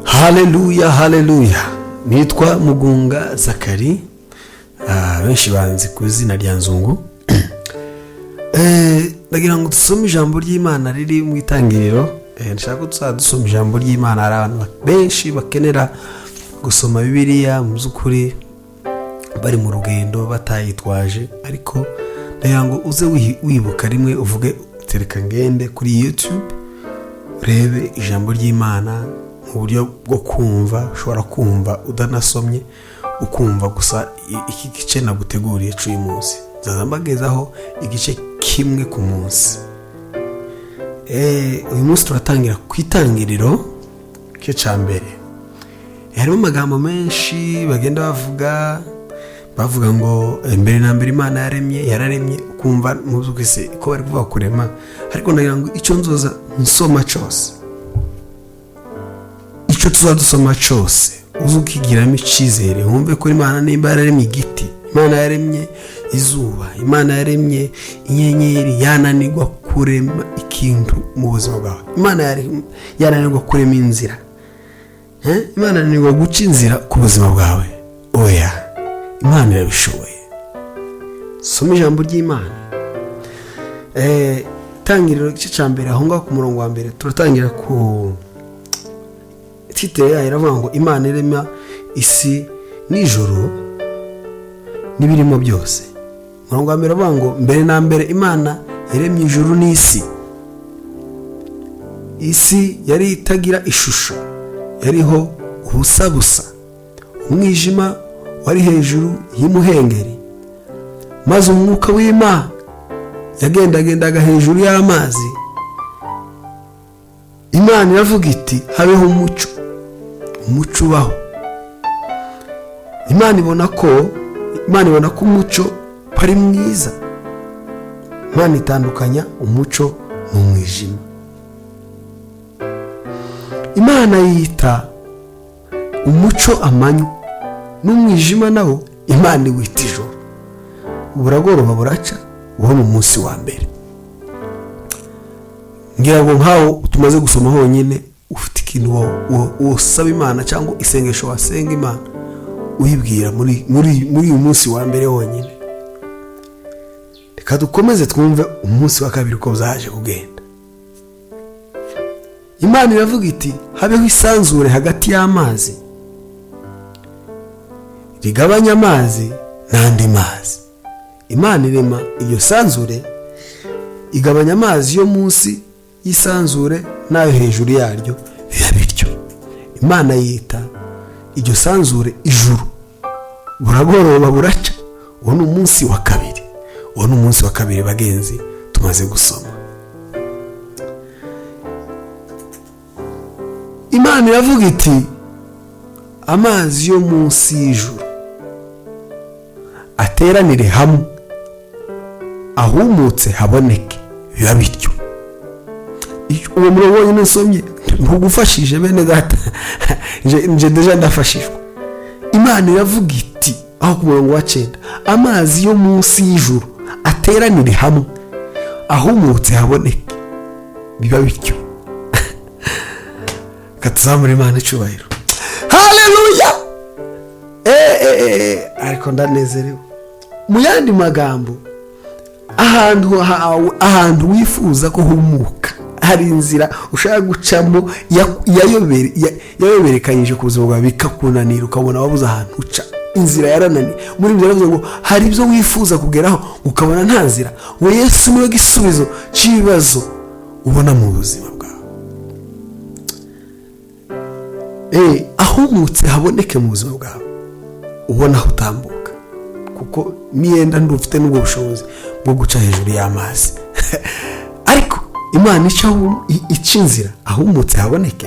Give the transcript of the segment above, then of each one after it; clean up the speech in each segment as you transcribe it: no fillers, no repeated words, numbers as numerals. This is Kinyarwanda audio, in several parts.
Haleluya, haleluya. Nitwa Mugunga Zakari, benshi banzi ku izina rya Nzungu. Ndagira ngo dusome ijambo ry'Imana riri mu Itangiriro. Nshaka ko tuzadusoma ijambo ry'Imana. Hari abantu benshi bakenera gusoma Bibiliya mu by'ukuri bari mu rugendo batayitwaje, ariko ndagira ngo uze wibuka rimwe uvuge tereka ngende kuri YouTube urebe ijambo ry'Imana mu buryo bwo kumva. Ushobora kumva udanasomye, ukumva gusa iki gice naguteguriye cy'uyu munsi. Nzambagezaho igice kimwe ku munsi. Uyu munsi turatangira ku Itangiriro cyo cyambere. Harimo amagambo menshi bagenda bavuga ngo mbere na mbere Imana yararemye, ukumva mu by'ukuri ko bari kuvuga kurema, ariko ndagira ngo icyo nzoza nsoma cyose, icyo tuzadusoma cyose uzukigiramo icyizere, wumve ko Imana nimba yararemye igiti, Imana yaremye izuba, Imana yaremye inyenyeri, yananirwa kurema ikintu mu buzima bwawe. Imana yananirwa kurema inzira, Imana yananirwa guca inzira ku buzima bwawe. Oya, Imana irabishoboye. Soma ijambo ry'Imana. Itangiriro igice cya mbere, aho ngaho ku murongo wa mbere turatangira ku titre yayo, iravuga ngo Imana irema isi n'ijuru n'ibirimo byose. Umurongo wa mbere uravuga ngo mbere na mbere Imana yaremye ijuru n'isi. Isi yari itagira ishusho, yariho ubusa busa, umwijima wari hejuru y'umuhengeri, maze umwuka w'Imana yagendagendaga hejuru y'amazi. Imana iravuga iti habeho umucyo, umucyo ubaho. Imana ibona ko umucyo ari mwiza. Imana itandukanya umucyo n'umwijima. Imana yita umucyo amanywa, n'umwijima nawo Imana iwita ijoro. Buragoroba buraca, uwo ni umunsi wa mbere. Ngira ngo nkaho tumaze gusoma honyine ufite ikintu usaba Imana cyangwa isengesho wasenga Imana uyibwira muri uyu munsi wa mbere honyine. Reka dukomeze twumve umunsi wa kabiri uko zaje kugenda. Imana iravuga iti habeho isanzure hagati y'amazi, rigabanya amazi n'andi mazi. Imana irema iryo sanzure, igabanya amazi yo munsi y'isanzure n'ayo hejuru yaryo, biba bityo. Imana yita iryo sanzure ijuru. Buragoroba buraca, uwo ni umunsi wa kabiri. Uwo ni umunsi wa kabiri bagenzi tumaze gusoma. Imana iravuga iti amazi yo munsi y'ijuru ateranire hamwe, ahumutse haboneke, biba bityo. Uwo murongo wonyine nsomye ntugufashije bene data, nje deja ndafashishwa. Imana iravuga iti aho ku murongo wa 9, amazi yo munsi y'ijuru ateranire hamwe, ahumutse haboneke, biba bityo. Katuzamure Imana icyubahiro. Haleluya. Ariko ndanezerewe. Mu yandi magambo, ahantu wifuza ko humuka, hari inzira ushaka gucamo yayoberekanyije ku buzima bwawe bikakunanira, ukabona wabuze ahantu uca, inzira yarananiye. Muri ibyo bivuze ngo hari ibyo wifuza kugeraho ukabona nta nzira. We Yesu niwe gisubizo cy'ibibazo ubona mu buzima bwawe. Ahumutse haboneke mu buzima bwawe, ubona aho utambuka, kuko niyenda ndufite n'ubwo bushobozi bwo guca hejuru y'amazi. Ariko Imana ica inzira, ahumutse haboneke.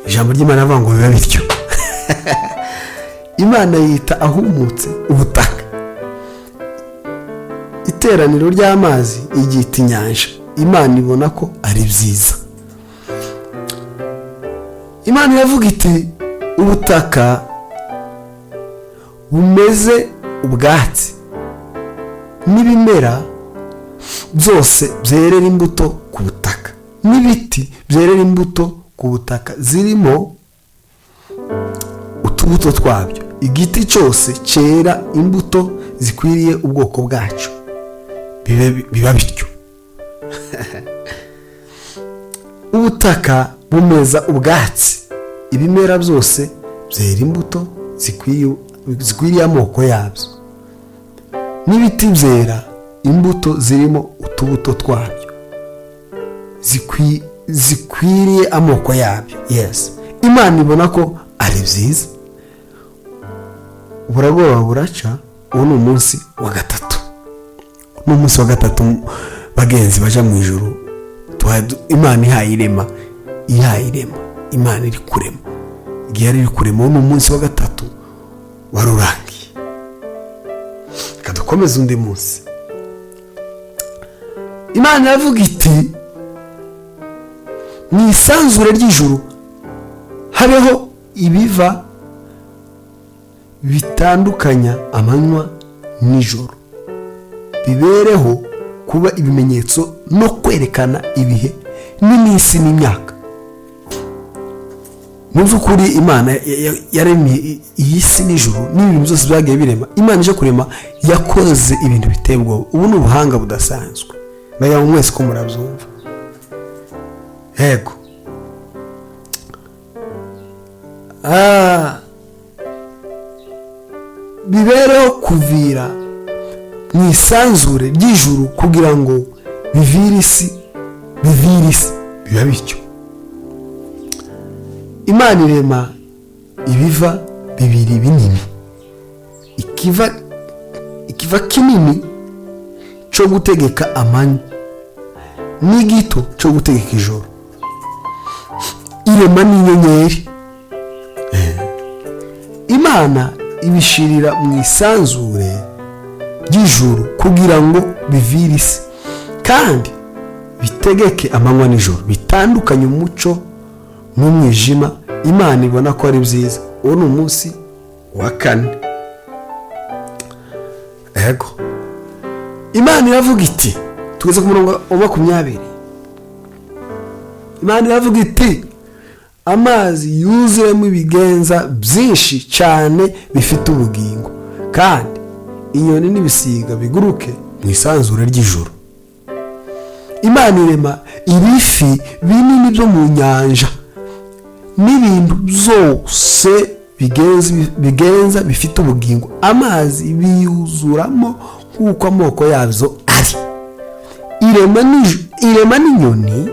Ijambo ry'Imana rivuga ngo biba bityo. Imana yita ahumutse ubutaka. Iteraniro ry'amazi igita inyanja. Imana ibona ko ari byiza. Imana iravuga iti ubutaka bumeze ubwatsi, n'ibimera byose byerera imbuto ku butaka, n'ibiti byerera imbuto ku butaka zirimo utubuto twabyo. Igiti cyose cyera imbuto zikwiriye ubwoko bwacyo biba bityo. Ubutaka bumeza ubwatsi, ibimera byose byera imbuto zikwiriye amoko yabyo, n'ibiti byera imbuto zirimo utubuto twabyo zikwiriye amoko yabyo. Yes, Imana ibona ko ari byiza. Buragoroba buraca, uwo ni umunsi wa gatatu. N'umunsi wa gatatu bagenzi baja mu ijuru, Imana ihayirema, Imana iri kurema. Igihe iri kurema, uwo ni umunsi wa gatatu warurangiye. Kadukomeza undi munsi. Imana yavuga iti, mu isanzure ry'ijuru habeho ibiva bitandukanya amanywa n'ijoro, bibereho kuba ibimenyetso no kwerekana ibihe n'iminsi n'imyaka. Mu by'ukuri Imana yaremye iyi si n'ijuru n'ibintu byose byagiye birema. Imana ije kurema yakoze ibintu biteye ubwoba. Ubu ni ubuhanga budasanzwe, nayo mwese ko murabyumva. Yego, bibereho kuvira mu isanzure ry'ijuru kugira ngo bivire isi biba bityo. Imana irema ibiva bibiri binini, ikiva kinini cyo gutegeka amanywa n'igito cyo gutegeka ijoro. Irema n'inyenyeri. Imana ibishirira mu isanzure ry'ijuru kugira ngo bivire isi kandi bitegeke amanywa n'ijoro, bitandukanye umucyo n'umwijima. Imana ibona ko ari byiza. Uwo ni umunsi wa kane. Yego, Imana iravuga iti, tugeze ku murongo wa 20. Imana iravuga iti, amazi yuzuyemo ibigenza byinshi cyane bifite ubugingo, kandi inyoni n'ibisiga biguruke mu isanzure ry'ijuru. Imana irema ibifi binini byo mu nyanja n'ibintu byose bigenza bifite ubugingo, amazi biyuzuramo nk'uko amoko yazo ari. Irema n'inyoni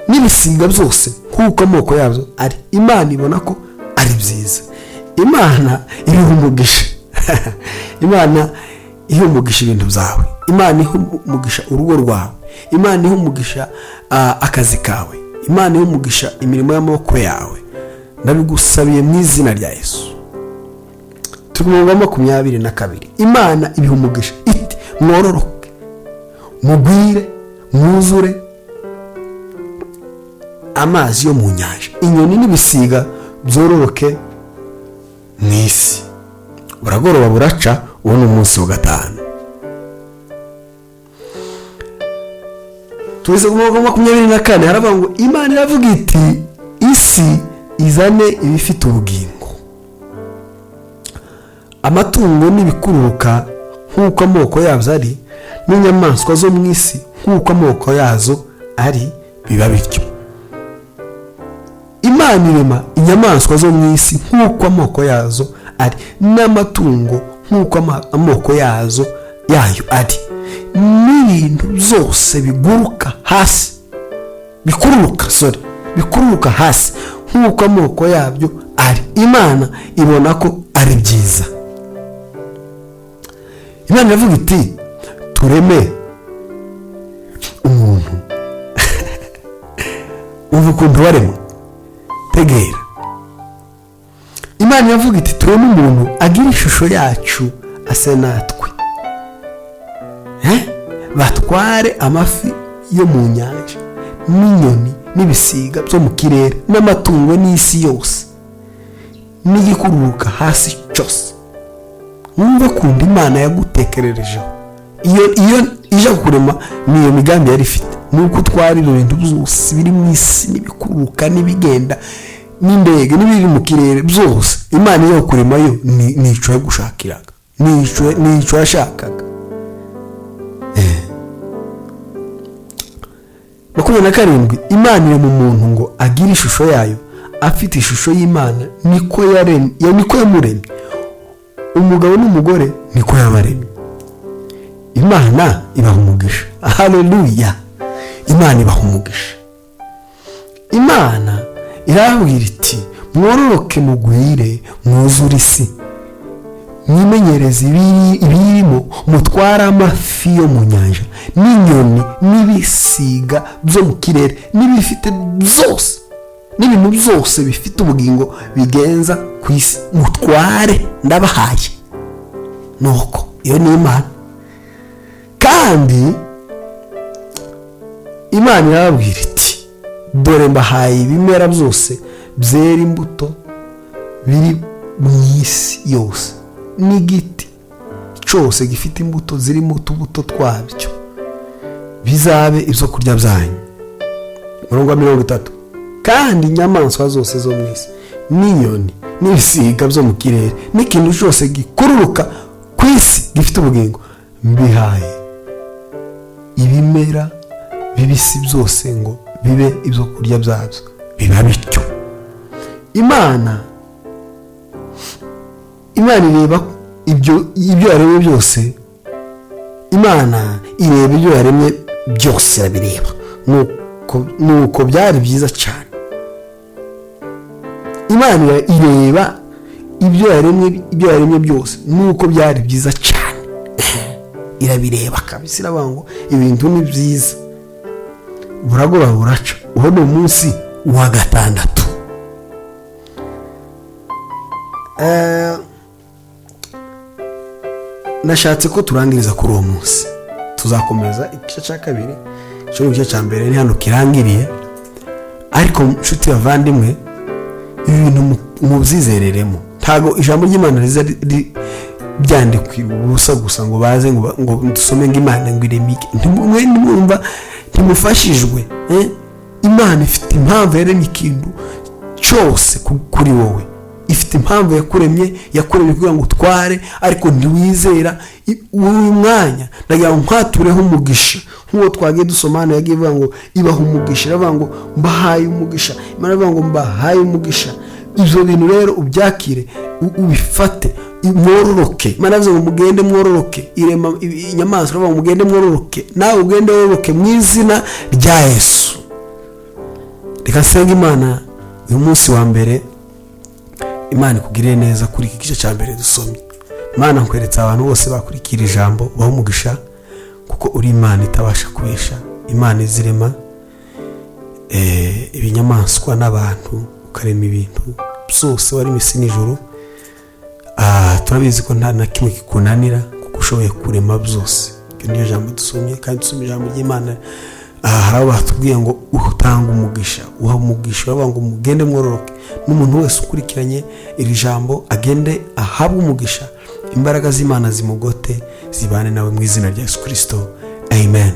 n'ibisiga byose nk'uko amoko yazo ari. Imana ibona ko ari byiza. Imana iriho umugisha. Imana iha umugisha ibintu byawe. Imana iha umugisha urugo rwawe. Imana iha umugisha akazi kawe. Imana iha umugisha imirimo y'amaboko yawe. Ndabigusabiye mu izina rya Yesu. Tugomba 22. Imana ibiha umugisha iti, mwororoke, mugwire, mwuzure amazi yo mu nyanja, inyoni n'ibisiga byororoke mu isi. Buragoroba buraca, uwo ni umunsi wa gatanu. Tugeze ku murongo wa 24. Haravuga ngo Imana iravuga iti, isi izane ibifite ubugingo, amatungo n'ibikururuka nk'uko amoko yabyo ari, n'inyamaswa zo mu isi nk'uko amoko yazo ari, biba bityo. Imana irema inyamaswa zo mu isi nk'uko amoko yazo ari, n'amatungo nk'uko amoko yayo ari, n'ibintu byose bikururuka hasi nk'uko amoko yabyo ari. Imana ibona ko ari byiza. Imana iravuga iti, tureme umuntu. Umva ukuntu waremwe. Tegera. Imana iravuga iti, tureme umuntu agira ishusho yacu ase natwe, batware amafi yo mu nyanja n'inyoni n'ibisiga byo mu kirere n'amatungo n'isi yose n'igikururuka hasi cyose. Wumva kundi Imana yagutekererejeho. Iyo ije kurema niyo migambi yari ifite. nuko utwara ibyo bintu byose biri mu isi n'ibikururuka n'ibigenda n'indege n'ibiri mu kirere byose. Imana yo kurema yo nico yagushakiraga, nico yashakaga. 27 Imana iri mu muntu ngo agire ishusho yayo, afite ishusho y'Imana niko yamuremye. Umugabo n'umugore niko yabaremye. Imana ibaha umugisha. Haleluya. Imana ibaha umugisha. Imana irabwira iti mwororoke mugwire mwuzure isi, mwimenyereze ibirimo, mutwara amafi yo mu nyanja n'inyoni n'ibisiga byo mu kirere n'ibifite byose n'ibintu byose bifite ubugingo bigenza ku isi, mutware ndabahaye. Nuko iyo ni Imana. Kandi Imana irababwira iti dore mbahaye ibimera byose byera imbuto biri mu isi yose, n'igiti cyose gifite imbuto zirimo utubuto twabyo bizabe ibyo kurya byanyu. 30 Kandi inyamaswa zose zo mu isi n'inyoni n'ibisiga byo mu kirere n'ikintu cyose gikururuka ku isi gifite ubugingo mbihaye ibimera bibisi byose ngo bibe ibyo kurya byabyo. Biba bityo. Imana ireba ibyo yaremye byose. Imana ireba ibyo yaremye byose, irabireba nuko byari byiza cyane. Imana ireba ibyo yaremye byose nuko byari byiza cyane. Irabireba kabisa, iravuga ngo ibintu ni byiza. Buragora buraca. Uwo ni umunsi wa 6. Nashatse ko turangiriza kuri uwo munsi. Tuzakomeza igice cya kabiri. Igice cya mbere ni hano kirangiriye, ariko nshuti bavandimwe, ibintu mubyizereremo. Ntago ijambo ry'Imana riza byandikwe ubusa gusa ngo baze ngo dusome ngo Imana ngo iremike. Ntimwumva ntimufashijwe. Imana ifite impamvu yaremye ikintu cyose kuri wowe. Ifite impamvu yakuremye kugira ngo utware, ariko ntiwizera. Uyu mwanya ndagira ngo nkatureho umugisha nk'uwo twagiye dusomana. Yagiye avuga ngo ibaha umugisha, iravuga ngo mbahaye umugisha. Imana iravuga ngo mbahaye umugisha. Ibyo bintu rero ubyakire, ubifate, mwororoke. Imana iravuga ngo mugende mwororoke. Irema inyamaswa, iravuga ngo mugende mwororoke. Nawe ugende wororoke mu izina rya Yesu. Reka nsenga Imana uyu munsi wa mbere. Imana ikugirire neza kuri iki gice cya mbere dusomye. Imana nkweretse abantu bose bakurikira ijambo baho umugisha, kuko uri Imana itabasha kubesha. Imana izirema ibinyamaswa n'abantu, ukarema ibintu byose wari isi n'ijuru. Turabizi ko nta na kimwe kikunanira, kuko ushoboye kurema byose. Iryo niyo jambo dusomye, kandi dusomye ijambo ry'Imana. Hari abo batubwiye ngo utanga umugisha, uha umugisha, bavuga ngo mugende mwororoke. N'umuntu wese ukurikiranye iri jambo agende ahabwe umugisha. Imbaraga z'Imana zimugote, zibane nawe mu izina rya Yesu Kristo. Amen.